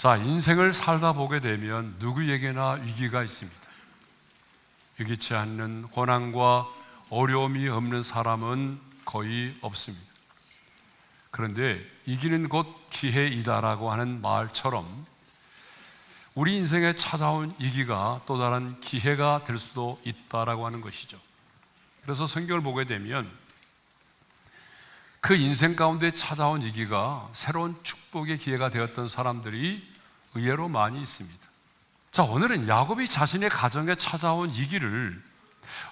자, 인생을 살다 보게 되면 누구에게나 위기가 있습니다. 위기치 않는 고난과 어려움이 없는 사람은 거의 없습니다. 그런데 이기는 곧 기회이다라고 하는 말처럼 우리 인생에 찾아온 위기가 또 다른 기회가 될 수도 있다라고 하는 것이죠. 그래서 성경을 보게 되면 그 인생 가운데 찾아온 위기가 새로운 축복의 기회가 되었던 사람들이 의외로 많이 있습니다. 자, 오늘은 야곱이 자신의 가정에 찾아온 위기를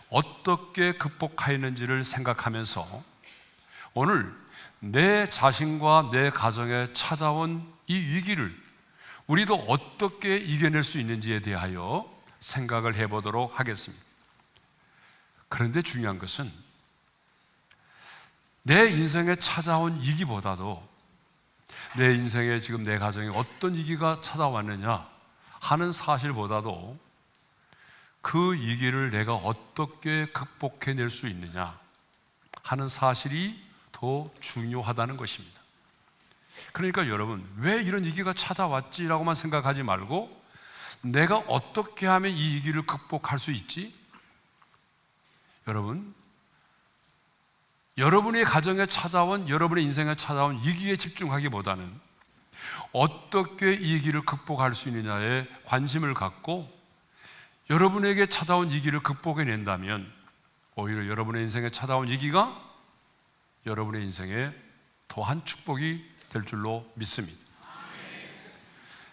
어떻게 극복하였는지를 생각하면서 오늘 내 자신과 내 가정에 찾아온 이 위기를 우리도 어떻게 이겨낼 수 있는지에 대하여 생각을 해보도록 하겠습니다. 그런데 중요한 것은 내 인생에 찾아온 위기보다도 내 인생에 지금 내 가정에 어떤 위기가 찾아왔느냐 하는 사실보다도 그 위기를 내가 어떻게 극복해낼 수 있느냐 하는 사실이 더 중요하다는 것입니다. 그러니까 여러분, 왜 이런 위기가 찾아왔지라고만 생각하지 말고 내가 어떻게 하면 이 위기를 극복할 수 있지? 여러분의 가정에 찾아온, 여러분의 인생에 찾아온 위기에 집중하기보다는 어떻게 이 위기를 극복할 수 있느냐에 관심을 갖고 여러분에게 찾아온 위기를 극복해낸다면 오히려 여러분의 인생에 찾아온 위기가 여러분의 인생에 더한 축복이 될 줄로 믿습니다.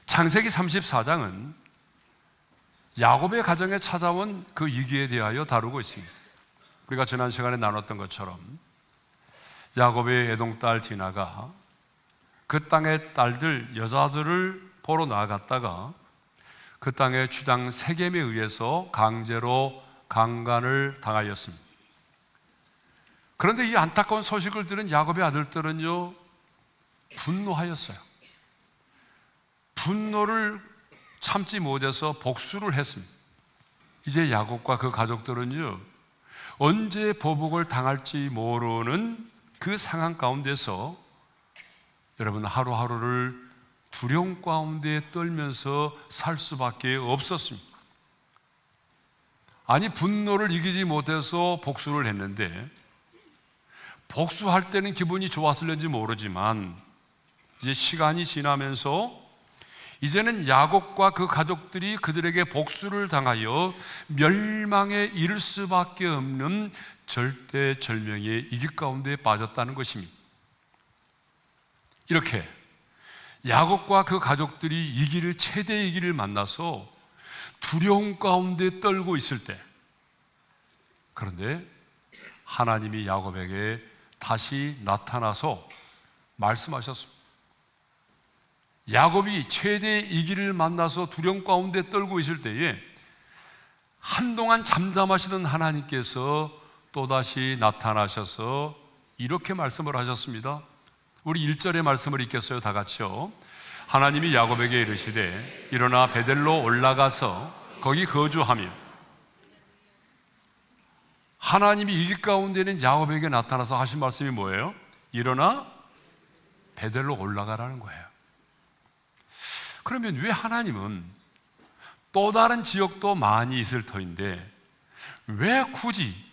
창세기 34장은 야곱의 가정에 찾아온 그 위기에 대하여 다루고 있습니다. 우리가 지난 시간에 나눴던 것처럼 야곱의 애동딸 디나가 그 땅의 딸들, 여자들을 보러 나아갔다가 그 땅의 주장 세겜에 의해서 강제로 강간을 당하였습니다. 그런데 이 안타까운 소식을 들은 야곱의 아들들은요, 분노하였어요. 분노를 참지 못해서 복수를 했습니다. 이제 야곱과 그 가족들은요, 언제 보복을 당할지 모르는 그 상황 가운데서 여러분 하루하루를 두려움 가운데 떨면서 살 수밖에 없었습니다. 아니, 분노를 이기지 못해서 복수를 했는데 복수할 때는 기분이 좋았을는지 모르지만 이제 시간이 지나면서 이제는 야곱과 그 가족들이 그들에게 복수를 당하여 멸망에 이를 수밖에 없는 절대절명의 위기 가운데 빠졌다는 것입니다. 이렇게 야곱과 그 가족들이 위기를, 최대 위기를 만나서 두려움 가운데 떨고 있을 때, 그런데 하나님이 야곱에게 다시 나타나서 말씀하셨습니다. 야곱이 최대 위기를 만나서 두려움 가운데 떨고 있을 때에 한동안 잠잠하시던 하나님께서 또다시 나타나셔서 이렇게 말씀을 하셨습니다. 우리 1절의 말씀을 읽겠어요, 다 같이요. 하나님이 야곱에게 이르시되 일어나 베델로 올라가서 거기 거주하며. 하나님이 위기 가운데 있는 야곱에게 나타나서 하신 말씀이 뭐예요? 일어나 베델로 올라가라는 거예요. 그러면 왜 하나님은 또 다른 지역도 많이 있을 터인데 왜 굳이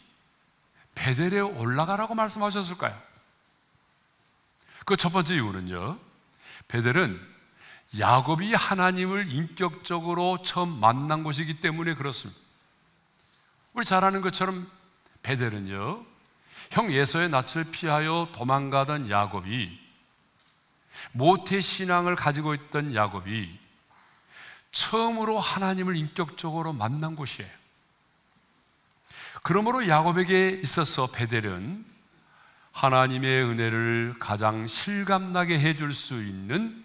베델에 올라가라고 말씀하셨을까요? 그 첫 번째 이유는요, 베델은 야곱이 하나님을 인격적으로 처음 만난 곳이기 때문에 그렇습니다. 우리 잘 아는 것처럼 베델은요, 형 에서의 낯을 피하여 도망가던 야곱이, 모태 신앙을 가지고 있던 야곱이 처음으로 하나님을 인격적으로 만난 곳이에요. 그러므로 야곱에게 있어서 베델은 하나님의 은혜를 가장 실감나게 해줄 수 있는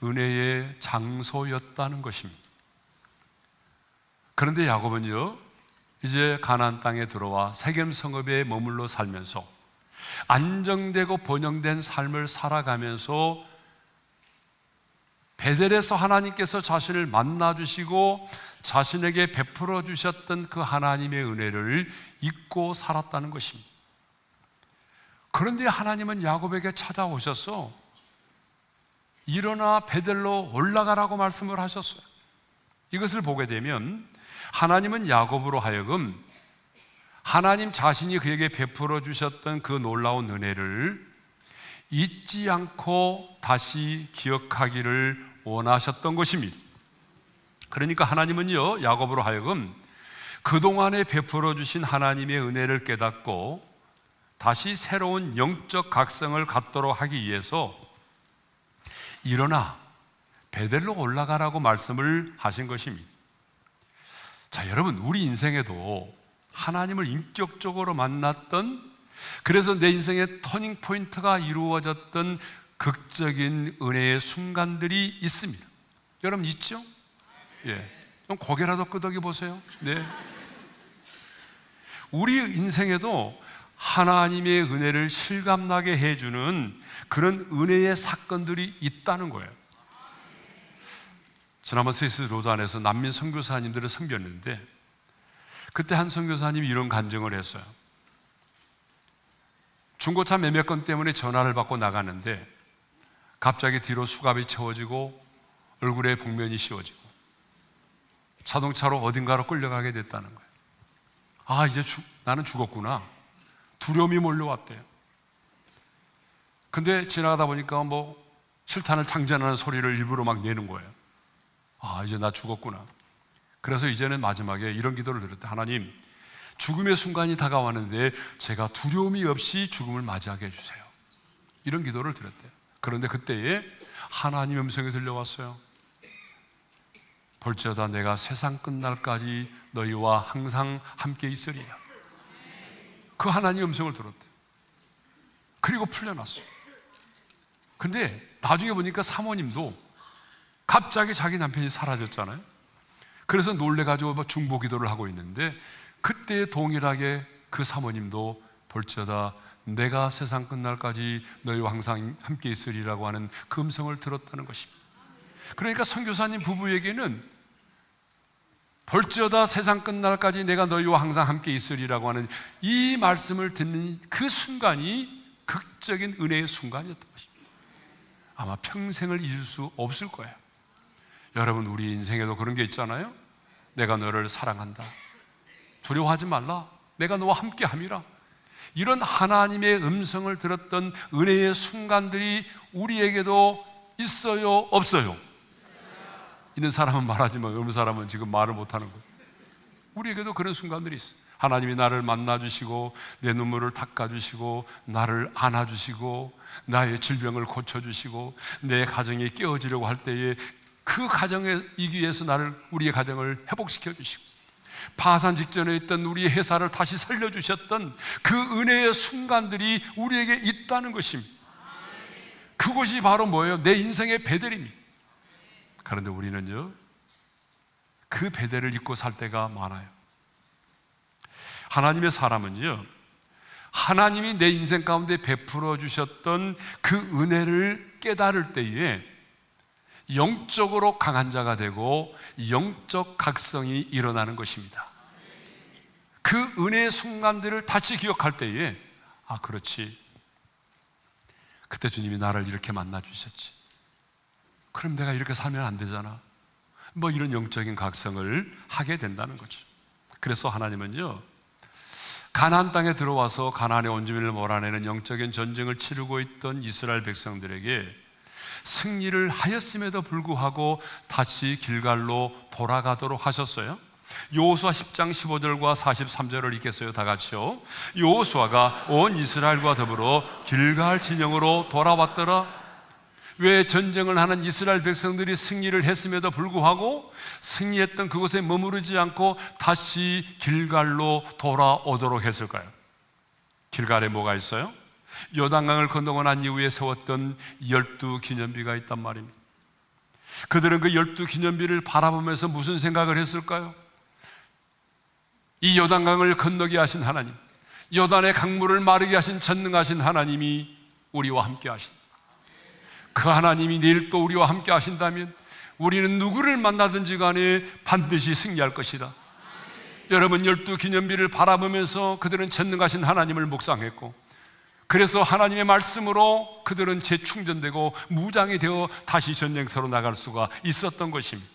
은혜의 장소였다는 것입니다. 그런데 야곱은요, 이제 가나안 땅에 들어와 세겜 성읍에 머물러 살면서 안정되고 번영된 삶을 살아가면서 베델에서 하나님께서 자신을 만나주시고 자신에게 베풀어 주셨던 그 하나님의 은혜를 잊고 살았다는 것입니다. 그런데 하나님은 야곱에게 찾아오셔서 일어나 베델로 올라가라고 말씀을 하셨어요. 이것을 보게 되면 하나님은 야곱으로 하여금 하나님 자신이 그에게 베풀어 주셨던 그 놀라운 은혜를 잊지 않고 다시 기억하기를 원하셨던 것입니다. 그러니까 하나님은요, 야곱으로 하여금 그동안에 베풀어 주신 하나님의 은혜를 깨닫고 다시 새로운 영적 각성을 갖도록 하기 위해서 일어나 베델로 올라가라고 말씀을 하신 것입니다. 자, 여러분, 우리 인생에도 하나님을 인격적으로 만났던, 그래서 내 인생의 터닝 포인트가 이루어졌던 극적인 은혜의 순간들이 있습니다. 여러분 있죠? 예. 좀 고개라도 끄덕여 보세요. 네. 우리 인생에도 하나님의 은혜를 실감나게 해주는 그런 은혜의 사건들이 있다는 거예요. 지난번 스위스 로단에서 난민 선교사님들을 섬겼는데 그때 한 선교사님이 이런 간증을 했어요. 중고차 매매 건 때문에 전화를 받고 나가는데 갑자기 뒤로 수갑이 채워지고 얼굴에 복면이 씌워지고 자동차로 어딘가로 끌려가게 됐다는 거예요. 아, 이제 나는 죽었구나. 두려움이 몰려왔대요. 근데 지나가다 보니까 뭐 실탄을 장전하는 소리를 일부러 막 내는 거예요. 아, 이제 나 죽었구나. 그래서 이제는 마지막에 이런 기도를 드렸대. 하나님, 죽음의 순간이 다가왔는데 제가 두려움이 없이 죽음을 맞이하게 해주세요. 이런 기도를 드렸대요. 그런데 그때에 하나님 음성이 들려왔어요. 볼지어다 내가 세상 끝날까지 너희와 항상 함께 있으리라. 그 하나님 음성을 들었대요. 그리고 풀려났어요. 근데 나중에 보니까 사모님도 갑자기 자기 남편이 사라졌잖아요. 그래서 놀래가지고 중보 기도를 하고 있는데 그때 동일하게 그 사모님도 볼지어다 내가 세상 끝날까지 너희와 항상 함께 있으리라고 하는 그 음성을 들었다는 것입니다. 그러니까 선교사님 부부에게는 볼지어다 세상 끝날까지 내가 너희와 항상 함께 있으리라고 하는 이 말씀을 듣는 그 순간이 극적인 은혜의 순간이었던 것입니다. 아마 평생을 잊을 수 없을 거예요. 여러분, 우리 인생에도 그런 게 있잖아요. 내가 너를 사랑한다. 두려워하지 말라. 내가 너와 함께 함이라. 이런 하나님의 음성을 들었던 은혜의 순간들이 우리에게도 있어요, 없어요? 있는 사람은 말하지만 없는 사람은 지금 말을 못하는 거예요. 우리에게도 그런 순간들이 있어요. 하나님이 나를 만나주시고 내 눈물을 닦아주시고 나를 안아주시고 나의 질병을 고쳐주시고 내 가정이 깨어지려고 할 때에 그 가정에 이기 위해서 우리의 가정을 회복시켜 주시고 파산 직전에 있던 우리의 회사를 다시 살려주셨던 그 은혜의 순간들이 우리에게 있다는 것입니다. 그것이 바로 뭐예요? 내 인생의 베델입니다. 그런데 우리는요, 그 베델을 잊고 살 때가 많아요. 하나님의 사람은요, 하나님이 내 인생 가운데 베풀어 주셨던 그 은혜를 깨달을 때에 영적으로 강한 자가 되고 영적 각성이 일어나는 것입니다. 그 은혜의 순간들을 다시 기억할 때에 아, 그렇지, 그때 주님이 나를 이렇게 만나 주셨지. 그럼 내가 이렇게 살면 안 되잖아. 뭐 이런 영적인 각성을 하게 된다는 거죠. 그래서 하나님은요, 가나안 땅에 들어와서 가나안의 온주민을 몰아내는 영적인 전쟁을 치르고 있던 이스라엘 백성들에게 승리를 하였음에도 불구하고 다시 길갈로 돌아가도록 하셨어요. 여호수아 10장 15절과 43절을 읽겠어요. 다 같이요. 여호수아가 온 이스라엘과 더불어 길갈 진영으로 돌아왔더라. 왜 전쟁을 하는 이스라엘 백성들이 승리를 했음에도 불구하고 승리했던 그곳에 머무르지 않고 다시 길갈로 돌아오도록 했을까요? 길갈에 뭐가 있어요? 요단강을 건너고 난 이후에 세웠던 12기념비가 있단 말입니다. 그들은 그 12기념비를 바라보면서 무슨 생각을 했을까요? 이 요단강을 건너게 하신 하나님, 요단의 강물을 마르게 하신 전능하신 하나님이 우리와 함께 하신, 그 하나님이 내일 또 우리와 함께 하신다면 우리는 누구를 만나든지 간에 반드시 승리할 것이다. 여러분, 12기념비를 바라보면서 그들은 전능하신 하나님을 묵상했고 그래서 하나님의 말씀으로 그들은 재충전되고 무장이 되어 다시 전쟁터로 나갈 수가 있었던 것입니다.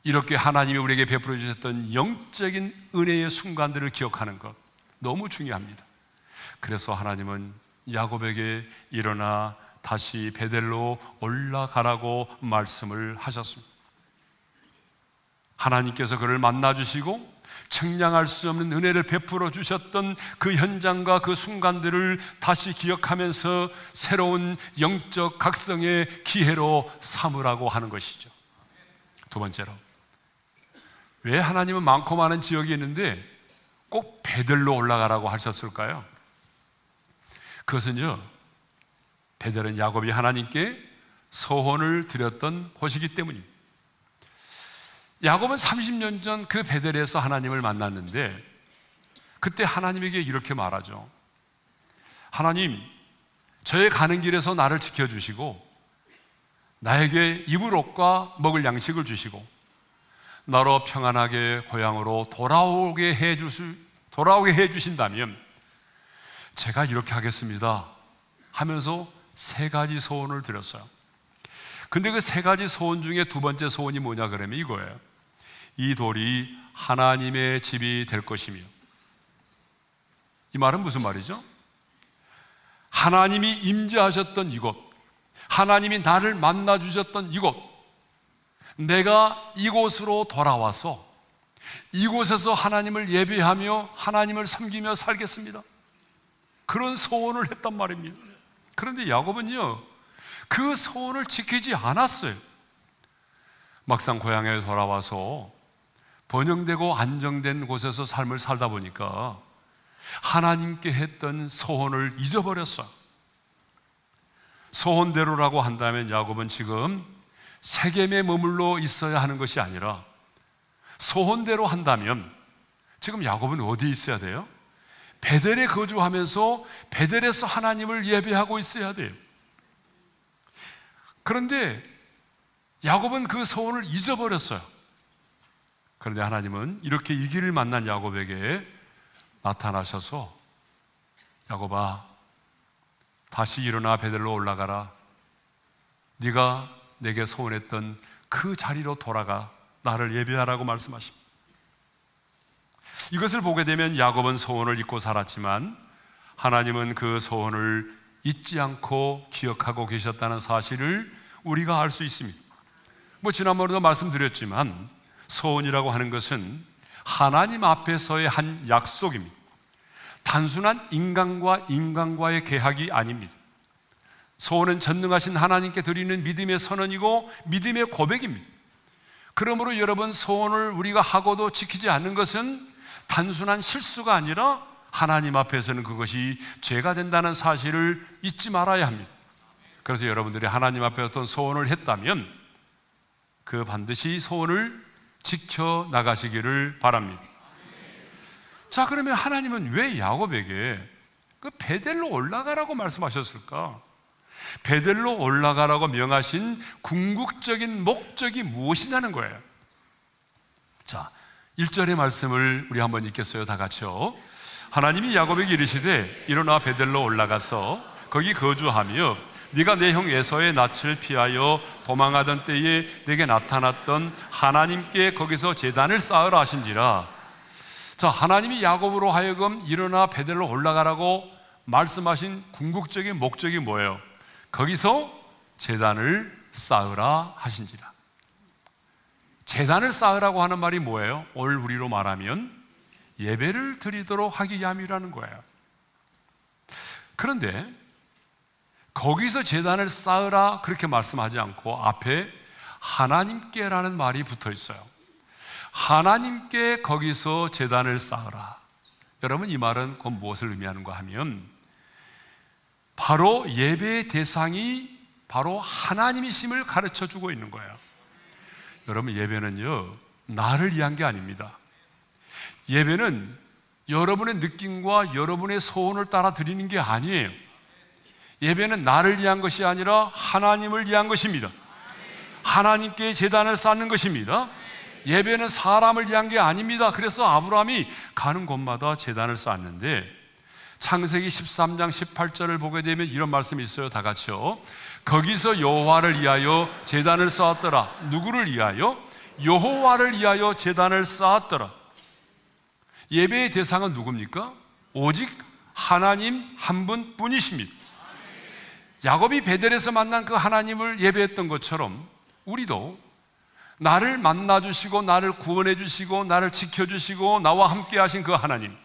이렇게 하나님이 우리에게 베풀어 주셨던 영적인 은혜의 순간들을 기억하는 것 너무 중요합니다. 그래서 하나님은 야곱에게 일어나 다시 베델로 올라가라고 말씀을 하셨습니다. 하나님께서 그를 만나 주시고 측량할 수 없는 은혜를 베풀어 주셨던 그 현장과 그 순간들을 다시 기억하면서 새로운 영적 각성의 기회로 삼으라고 하는 것이죠. 두 번째로, 왜 하나님은 많고 많은 지역이 있는데 꼭 베델로 올라가라고 하셨을까요? 그것은요, 베델은 야곱이 하나님께 서원을 드렸던 곳이기 때문입니다. 야곱은 30년 전 그 베델에서 하나님을 만났는데 그때 하나님에게 이렇게 말하죠. 하나님, 저의 가는 길에서 나를 지켜주시고 나에게 입을 옷과 먹을 양식을 주시고 나로 평안하게 고향으로 돌아오게 해주신다면 제가 이렇게 하겠습니다 하면서 세 가지 소원을 드렸어요. 근데 그 세 가지 소원 중에 두 번째 소원이 뭐냐 그러면 이거예요. 이 돌이 하나님의 집이 될 것이며. 이 말은 무슨 말이죠? 하나님이 임재하셨던 이곳, 하나님이 나를 만나 주셨던 이곳, 내가 이곳으로 돌아와서 이곳에서 하나님을 예배하며 하나님을 섬기며 살겠습니다. 그런 소원을 했단 말입니다. 그런데 야곱은요, 그 소원을 지키지 않았어요. 막상 고향에 돌아와서 번영되고 안정된 곳에서 삶을 살다 보니까 하나님께 했던 소원을 잊어버렸어요. 소원대로라고 한다면 야곱은 지금 세겜에 머물러 있어야 하는 것이 아니라, 소원대로 한다면 지금 야곱은 어디에 있어야 돼요? 베델에 거주하면서 베델에서 하나님을 예배하고 있어야 돼요. 그런데 야곱은 그 소원을 잊어버렸어요. 그런데 하나님은 이렇게 이 길을 만난 야곱에게 나타나셔서 야곱아, 다시 일어나 베델로 올라가라. 네가 내게 소원했던 그 자리로 돌아가 나를 예배하라고 말씀하십니다. 이것을 보게 되면 야곱은 소원을 잊고 살았지만 하나님은 그 소원을 잊지 않고 기억하고 계셨다는 사실을 우리가 알 수 있습니다. 지난번에도 말씀드렸지만 소원이라고 하는 것은 하나님 앞에서의 한 약속입니다. 단순한 인간과 인간과의 계약이 아닙니다. 소원은 전능하신 하나님께 드리는 믿음의 선언이고 믿음의 고백입니다. 그러므로 여러분, 소원을 우리가 하고도 지키지 않는 것은 단순한 실수가 아니라 하나님 앞에서는 그것이 죄가 된다는 사실을 잊지 말아야 합니다. 그래서 여러분들이 하나님 앞에 어떤 소원을 했다면 그 반드시 소원을 지켜나가시기를 바랍니다. 자, 그러면 하나님은 왜 야곱에게 그 베델로 올라가라고 말씀하셨을까? 베델로 올라가라고 명하신 궁극적인 목적이 무엇이냐는 거예요. 자, 1절의 말씀을 우리 한번 읽겠어요. 다 같이요. 하나님이 야곱에게 이르시되 일어나 베델로 올라가서 거기 거주하며 네가 내 형 에서의 낯을 피하여 도망하던 때에 내게 나타났던 하나님께 거기서 제단을 쌓으라 하신지라. 자, 하나님이 야곱으로 하여금 일어나 베델로 올라가라고 말씀하신 궁극적인 목적이 뭐예요? 거기서 제단을 쌓으라 하신지라. 제단을 쌓으라고 하는 말이 뭐예요? 오늘 우리로 말하면 예배를 드리도록 하기 위함이라는 거예요. 그런데 거기서 제단을 쌓으라 그렇게 말씀하지 않고 앞에 하나님께라는 말이 붙어 있어요. 하나님께 거기서 제단을 쌓으라. 여러분, 이 말은 곧 무엇을 의미하는가 하면 바로 예배의 대상이 바로 하나님이심을 가르쳐 주고 있는 거예요. 여러분, 예배는요, 나를 위한 게 아닙니다. 예배는 여러분의 느낌과 여러분의 소원을 따라 드리는 게 아니에요. 예배는 나를 위한 것이 아니라 하나님을 위한 것입니다. 하나님께 제단을 쌓는 것입니다. 예배는 사람을 위한 게 아닙니다. 그래서 아브라함이 가는 곳마다 제단을 쌓았는데 창세기 13장 18절을 보게 되면 이런 말씀이 있어요. 다 같이요. 거기서 여호와를 위하여 제단을 쌓았더라. 누구를 위하여? 여호와를 위하여 제단을 쌓았더라. 예배의 대상은 누굽니까? 오직 하나님 한 분뿐이십니다. 야곱이 베델에서 만난 그 하나님을 예배했던 것처럼 우리도 나를 만나주시고 나를 구원해주시고 나를 지켜주시고 나와 함께 하신 그 하나님,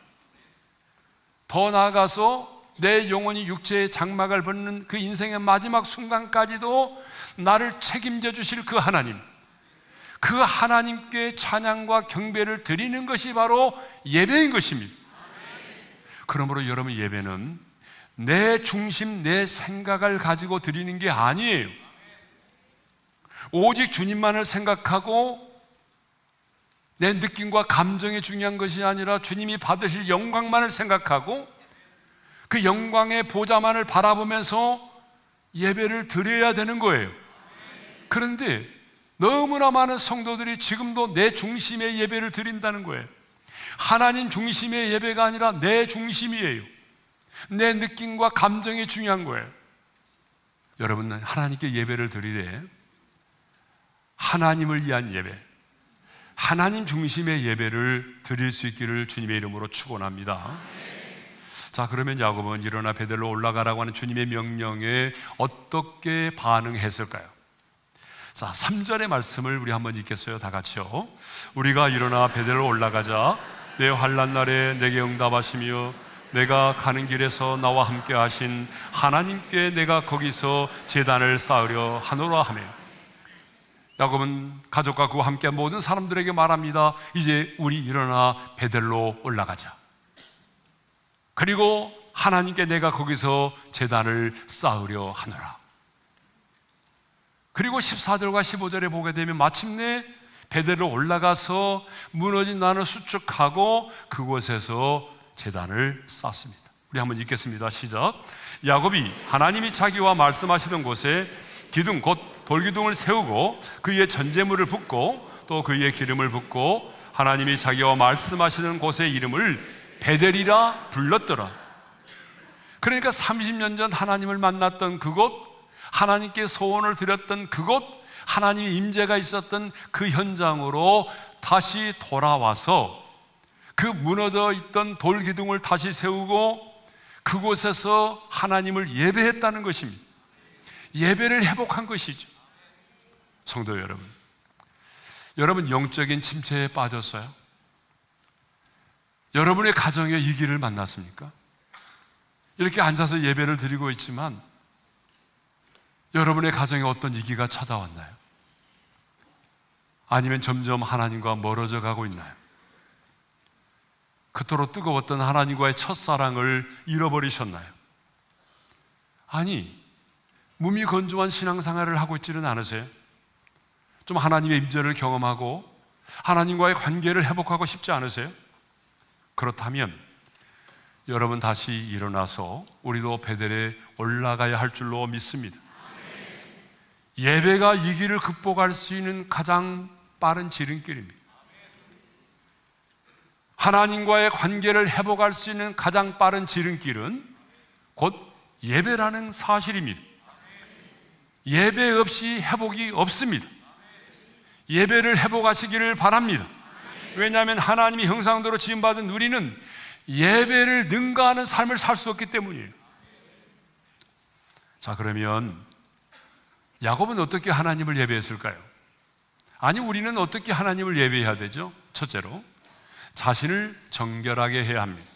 더 나아가서 내 영혼이 육체의 장막을 벗는 그 인생의 마지막 순간까지도 나를 책임져 주실 그 하나님, 그 하나님께 찬양과 경배를 드리는 것이 바로 예배인 것입니다. 그러므로 여러분, 예배는 내 중심, 내 생각을 가지고 드리는 게 아니에요. 오직 주님만을 생각하고 내 느낌과 감정이 중요한 것이 아니라 주님이 받으실 영광만을 생각하고 그 영광의 보좌만을 바라보면서 예배를 드려야 되는 거예요. 그런데 너무나 많은 성도들이 지금도 내 중심의 예배를 드린다는 거예요. 하나님 중심의 예배가 아니라 내 중심이에요. 내 느낌과 감정이 중요한 거예요. 여러분은 하나님께 예배를 드리되 하나님을 위한 예배, 하나님 중심의 예배를 드릴 수 있기를 주님의 이름으로 축원합니다. 자, 그러면 야곱은 일어나 베델로 올라가라고 하는 주님의 명령에 어떻게 반응했을까요? 자, 3절의 말씀을 우리 한번 읽겠어요. 다 같이요. 우리가 일어나 베델로 올라가자 내 환난 날에 내게 응답하시며 내가 가는 길에서 나와 함께 하신 하나님께 내가 거기서 제단을 쌓으려 하노라 하며, 야곱은 가족과 그와 함께 모든 사람들에게 말합니다. 이제 우리 일어나 베델로 올라가자. 그리고 하나님께 내가 거기서 제단을 쌓으려 하노라. 그리고 14절과 15절에 보게 되면 마침내 베델로 올라가서 무너진 난을 수축하고 그곳에서 제단을 쌓습니다. 우리 한번 읽겠습니다. 시작. 야곱이 하나님이 자기와 말씀하시던 곳에 기둥 곧 돌기둥을 세우고 그 위에 전제물을 붓고 또 그 위에 기름을 붓고 하나님이 자기와 말씀하시는 곳의 이름을 베델이라 불렀더라. 그러니까 30년 전 하나님을 만났던 그곳, 하나님께 소원을 드렸던 그곳, 하나님의 임재가 있었던 그 현장으로 다시 돌아와서 그 무너져 있던 돌기둥을 다시 세우고 그곳에서 하나님을 예배했다는 것입니다. 예배를 회복한 것이죠. 성도 여러분, 여러분 영적인 침체에 빠졌어요? 여러분의 가정에 위기를 만났습니까? 이렇게 앉아서 예배를 드리고 있지만 여러분의 가정에 어떤 위기가 찾아왔나요? 아니면 점점 하나님과 멀어져 가고 있나요? 그토록 뜨거웠던 하나님과의 첫사랑을 잃어버리셨나요? 아니, 무미건조한 신앙생활을 하고 있지는 않으세요? 좀 하나님의 임재를 경험하고 하나님과의 관계를 회복하고 싶지 않으세요? 그렇다면 여러분 다시 일어나서 우리도 베델에 올라가야 할 줄로 믿습니다. 예배가 위기를 극복할 수 있는 가장 빠른 지름길입니다. 하나님과의 관계를 회복할 수 있는 가장 빠른 지름길은 곧 예배라는 사실입니다. 예배 없이 회복이 없습니다. 예배를 회복하시기를 바랍니다. 왜냐하면 하나님의 형상대로 지음받은 우리는 예배를 능가하는 삶을 살 수 없기 때문이에요. 자, 그러면 야곱은 어떻게 하나님을 예배했을까요? 아니, 우리는 어떻게 하나님을 예배해야 되죠? 첫째로 자신을 정결하게 해야 합니다.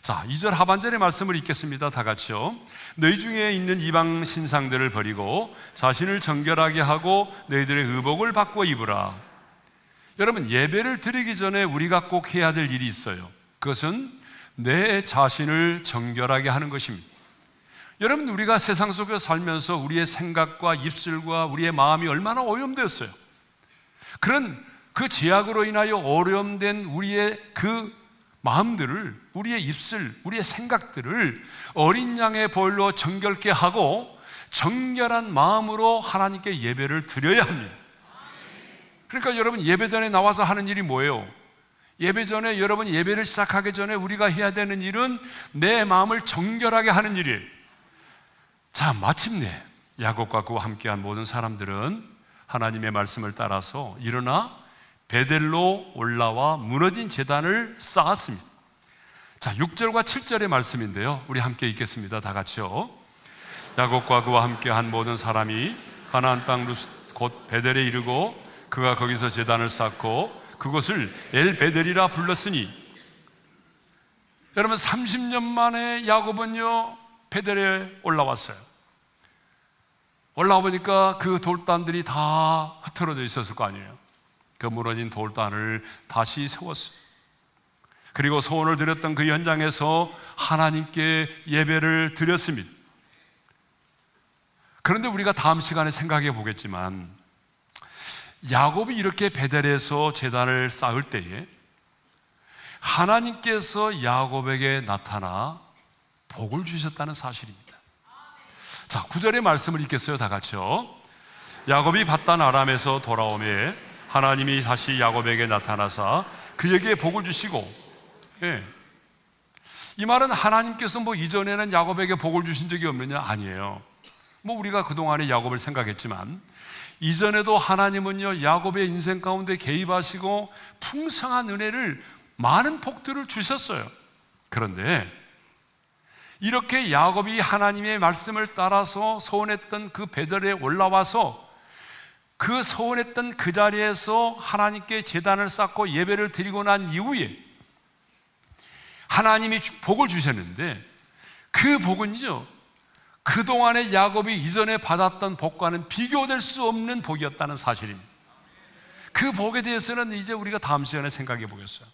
자, 2절 하반절의 말씀을 읽겠습니다. 다 같이요. 너희 중에 있는 이방 신상들을 버리고 자신을 정결하게 하고 너희들의 의복을 바꿔 입으라. 여러분, 예배를 드리기 전에 우리가 꼭 해야 될 일이 있어요. 그것은 내 자신을 정결하게 하는 것입니다. 여러분, 우리가 세상 속에 살면서 우리의 생각과 입술과 우리의 마음이 얼마나 오염되었어요. 그런 그 죄악으로 인하여 오염된 우리의 그 마음들을, 우리의 입술, 우리의 생각들을 어린 양의 보혈로 정결케 하고 정결한 마음으로 하나님께 예배를 드려야 합니다. 그러니까 여러분, 예배 전에 나와서 하는 일이 뭐예요? 예배 전에, 여러분 예배를 시작하기 전에 우리가 해야 되는 일은 내 마음을 정결하게 하는 일이에요. 자, 마침내 야곱과 그와 함께한 모든 사람들은 하나님의 말씀을 따라서 일어나 베델로 올라와 무너진 제단을 쌓았습니다. 자, 6절과 7절의 말씀인데요, 우리 함께 읽겠습니다. 다 같이요. 야곱과 그와 함께한 모든 사람이 가나안 땅 루스 곧 베델에 이르고 그가 거기서 제단을 쌓고 그곳을 엘베델이라 불렀으니, 여러분 30년 만에 야곱은요 베델에 올라왔어요. 올라와 보니까 그 돌단들이 다 흩어져 있었을 거 아니에요. 그 무너진 돌단을 다시 세웠어요. 그리고 소원을 드렸던 그 현장에서 하나님께 예배를 드렸습니다. 그런데 우리가 다음 시간에 생각해 보겠지만, 야곱이 이렇게 베델에서 제단을 쌓을 때에 하나님께서 야곱에게 나타나 복을 주셨다는 사실입니다. 자, 9절의 말씀을 읽겠어요. 다 같이요. 야곱이 밧단 아람에서 돌아오매 하나님이 다시 야곱에게 나타나사 그에게 복을 주시고, 이 말은 하나님께서 이전에는 야곱에게 복을 주신 적이 없느냐? 아니에요. 우리가 그동안에 야곱을 생각했지만 이전에도 하나님은요 야곱의 인생 가운데 개입하시고 풍성한 은혜를, 많은 복들을 주셨어요. 그런데 이렇게 야곱이 하나님의 말씀을 따라서 소원했던 그 베델에 올라와서 그 소원했던 그 자리에서 하나님께 제단을 쌓고 예배를 드리고 난 이후에 하나님이 복을 주셨는데, 그 복은요 그동안에 야곱이 이전에 받았던 복과는 비교될 수 없는 복이었다는 사실입니다. 그 복에 대해서는 이제 우리가 다음 시간에 생각해 보겠어요.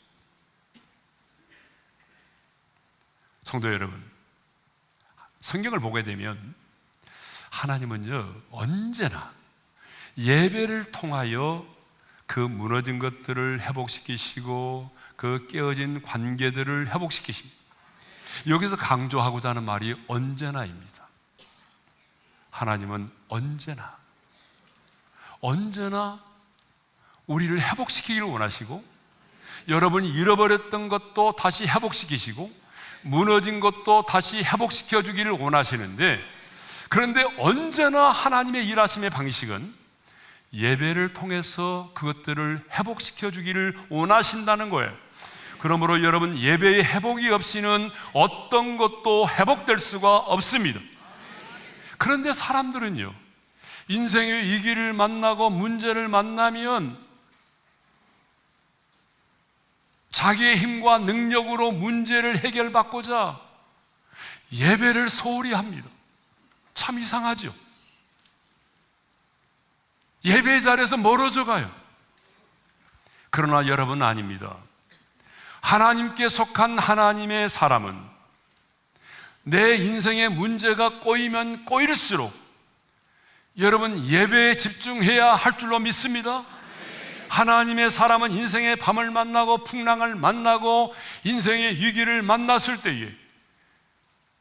성도 여러분, 성경을 보게 되면 하나님은요 언제나 예배를 통하여 그 무너진 것들을 회복시키시고 그 깨어진 관계들을 회복시키십니다. 여기서 강조하고자 하는 말이 언제나입니다. 하나님은 언제나 우리를 회복시키기를 원하시고, 여러분이 잃어버렸던 것도 다시 회복시키시고 무너진 것도 다시 회복시켜 주기를 원하시는데, 그런데 언제나 하나님의 일하심의 방식은 예배를 통해서 그것들을 회복시켜 주기를 원하신다는 거예요. 그러므로 여러분, 예배의 회복이 없이는 어떤 것도 회복될 수가 없습니다. 그런데 사람들은요 인생의 위기를 만나고 문제를 만나면 자기의 힘과 능력으로 문제를 해결받고자 예배를 소홀히 합니다. 참 이상하죠. 예배 자리에서 멀어져 가요. 그러나 여러분, 아닙니다. 하나님께 속한 하나님의 사람은 내 인생의 문제가 꼬이면 꼬일수록 여러분 예배에 집중해야 할 줄로 믿습니다. 하나님의 사람은 인생의 밤을 만나고 풍랑을 만나고 인생의 위기를 만났을 때에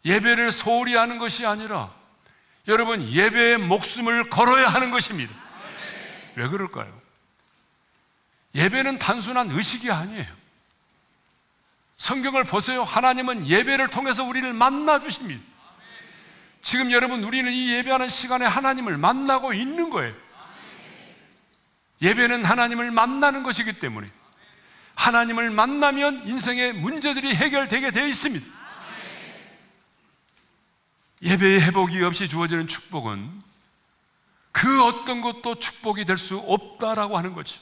예배를 소홀히 하는 것이 아니라 여러분 예배에 목숨을 걸어야 하는 것입니다. 왜 그럴까요? 예배는 단순한 의식이 아니에요. 성경을 보세요. 하나님은 예배를 통해서 우리를 만나 주십니다. 지금 여러분, 우리는 이 예배하는 시간에 하나님을 만나고 있는 거예요. 예배는 하나님을 만나는 것이기 때문에 하나님을 만나면 인생의 문제들이 해결되게 되어 있습니다. 예배의 회복이 없이 주어지는 축복은 그 어떤 것도 축복이 될 수 없다라고 하는 거죠.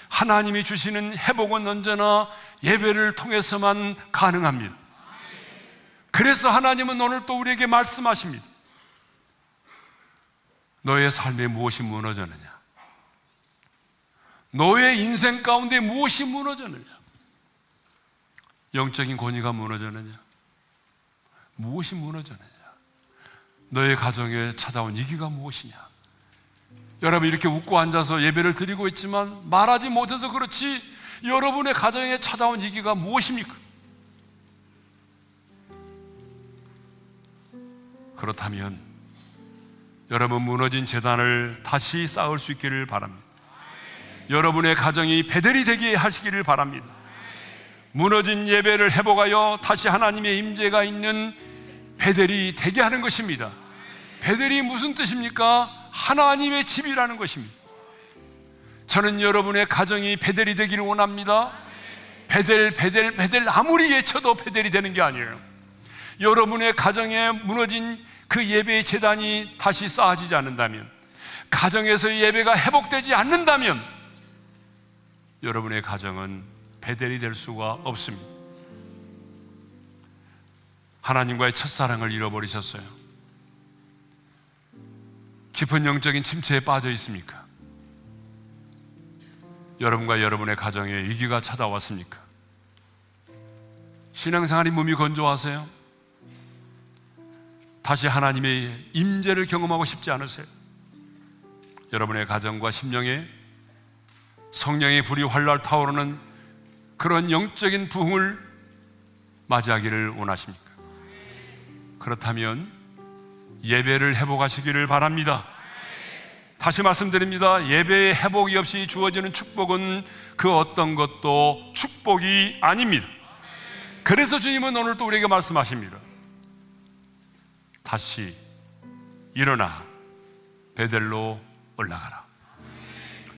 하나님이 주시는 회복은 언제나 예배를 통해서만 가능합니다. 그래서 하나님은 오늘 또 우리에게 말씀하십니다. 너의 삶에 무엇이 무너졌느냐? 너의 인생 가운데 무엇이 무너졌느냐? 영적인 권위가 무너졌느냐? 무엇이 무너졌느냐? 너의 가정에 찾아온 위기가 무엇이냐? 여러분, 이렇게 웃고 앉아서 예배를 드리고 있지만 말하지 못해서 그렇지 여러분의 가정에 찾아온 위기가 무엇입니까? 그렇다면 여러분, 무너진 제단을 다시 쌓을 수 있기를 바랍니다. 여러분의 가정이 베델이 되게 하시기를 바랍니다. 무너진 예배를 회복하여 다시 하나님의 임재가 있는 베델이 되게 하는 것입니다. 베델이 무슨 뜻입니까? 하나님의 집이라는 것입니다. 저는 여러분의 가정이 베델이 되기를 원합니다. 베델 아무리 외쳐도 베델이 되는 게 아니에요. 여러분의 가정에 무너진 그 예배의 제단이 다시 쌓아지지 않는다면, 가정에서의 예배가 회복되지 않는다면 여러분의 가정은 베델이 될 수가 없습니다. 하나님과의 첫사랑을 잃어버리셨어요. 깊은 영적인 침체에 빠져 있습니까? 여러분과 여러분의 가정에 위기가 찾아왔습니까? 신앙생활이 몸이 건조하세요? 다시 하나님의 임재를 경험하고 싶지 않으세요? 여러분의 가정과 심령에 성령의 불이 활활 타오르는 그런 영적인 부흥을 맞이하기를 원하십니까? 그렇다면 예배를 회복하시기를 바랍니다. 다시 말씀드립니다. 예배의 회복이 없이 주어지는 축복은 그 어떤 것도 축복이 아닙니다. 그래서 주님은 오늘 또 우리에게 말씀하십니다. 다시 일어나 베델로 올라가라.